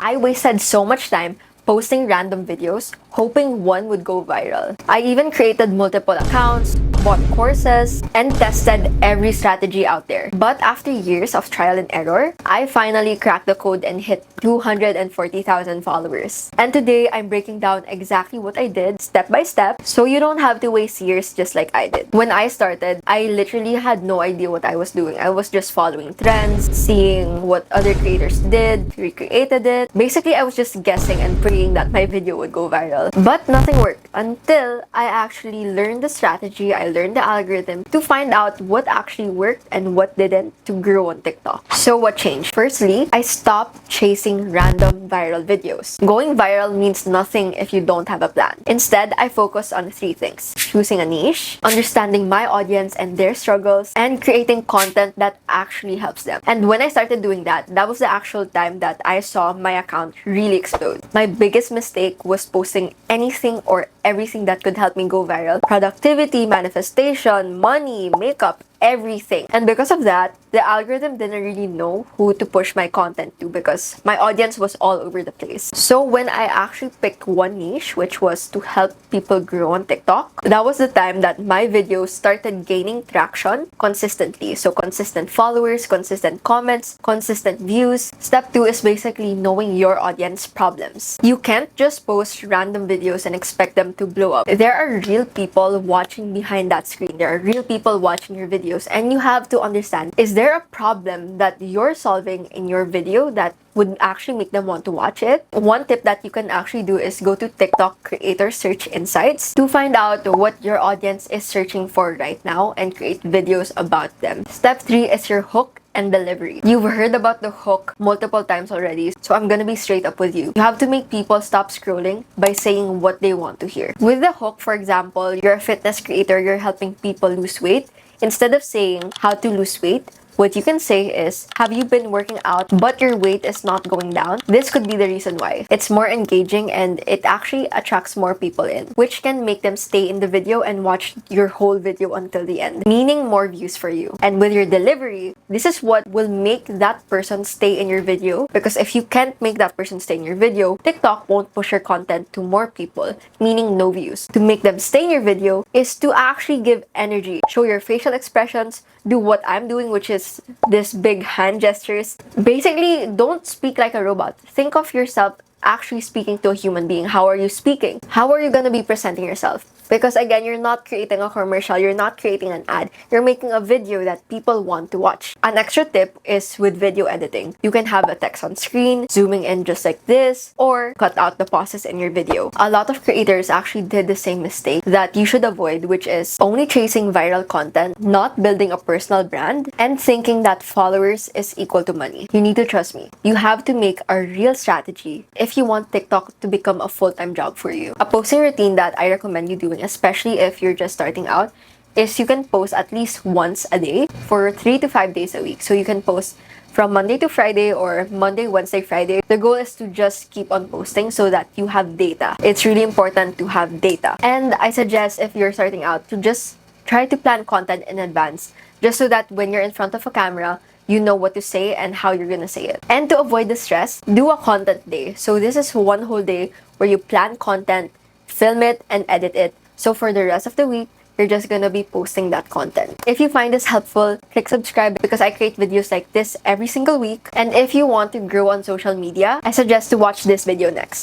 I wasted so much time posting random videos, hoping one would go viral. I even created multiple accounts, bought courses, and tested every strategy out there. But after years of trial and error, I finally cracked the code and hit 240,000 followers. And today, I'm breaking down exactly what I did, step by step, so you don't have to waste years just like I did. When I started, I literally had no idea what I was doing. I was just following trends, seeing what other creators did, recreated it. Basically, I was just guessing and praying that my video would go viral. But nothing worked until I actually learned the strategy, I learned the algorithm to find out what actually worked and what didn't to grow on TikTok. So what changed? Firstly, I stopped chasing random viral videos. Going viral means nothing if you don't have a plan. Instead, I focused on three things: choosing a niche, understanding my audience and their struggles, and creating content that actually helps them. And when I started doing that, that was the actual time that I saw my account really explode. My biggest mistake was posting anything or everything that could help me go viral. Productivity, manifestation, money, makeup, everything. And because of that, the algorithm didn't really know who to push my content to because my audience was all over the place. So when I actually picked one niche, which was to help people grow on TikTok, that was the time that my videos started gaining traction consistently. So consistent followers, consistent comments, consistent views. Step 2 is basically knowing your audience problems. You can't just post random videos and expect them to blow up. There are real people watching behind that screen. There are real people watching your videos, and you have to understand, is there a problem that you're solving in your video that would actually make them want to watch it? One tip that you can actually do is go to TikTok Creator Search Insights to find out what your audience is searching for right now and create videos about them. Step 3 is your hook and delivery. You've heard about the hook multiple times already, so I'm gonna be straight up with you. You have to make people stop scrolling by saying what they want to hear. With the hook, for example, you're a fitness creator, you're helping people lose weight. Instead of saying how to lose weight, what you can say is, have you been working out but your weight is not going down? This could be the reason why. It's more engaging and it actually attracts more people in, which can make them stay in the video and watch your whole video until the end, meaning more views for you. And with your delivery, this is what will make that person stay in your video, because if you can't make that person stay in your video, TikTok won't push your content to more people, meaning no views. To make them stay in your video is to actually give energy, show your facial expressions, do what I'm doing, which is this big hand gestures. Basically, don't speak like a robot. Think of yourself actually speaking to a human being. How are you speaking? How are you gonna be presenting yourself? Because again, you're not creating a commercial, you're not creating an ad, you're making a video that people want to watch. An extra tip is with video editing. You can have a text on screen, zooming in just like this, or cut out the pauses in your video. A lot of creators actually did the same mistake that you should avoid, which is only chasing viral content, not building a personal brand, and thinking that followers is equal to money. You need to trust me. You have to make a real strategy if you want TikTok to become a full-time job for you. A posting routine that I recommend you doing, especially if you're just starting out, is you can post at least once a day for 3 to 5 days a week. So you can post from Monday to Friday or Monday, Wednesday, Friday. The goal is to just keep on posting so that you have data. It's really important to have data. And I suggest, if you're starting out, to just try to plan content in advance, just so that when you're in front of a camera, you know what to say and how you're gonna say it. And to avoid the stress, do a content day. So this is one whole day where you plan content, film it, and edit it. So for the rest of the week, you're just gonna be posting that content. If you find this helpful, click subscribe because I create videos like this every single week. And if you want to grow on social media, I suggest to watch this video next.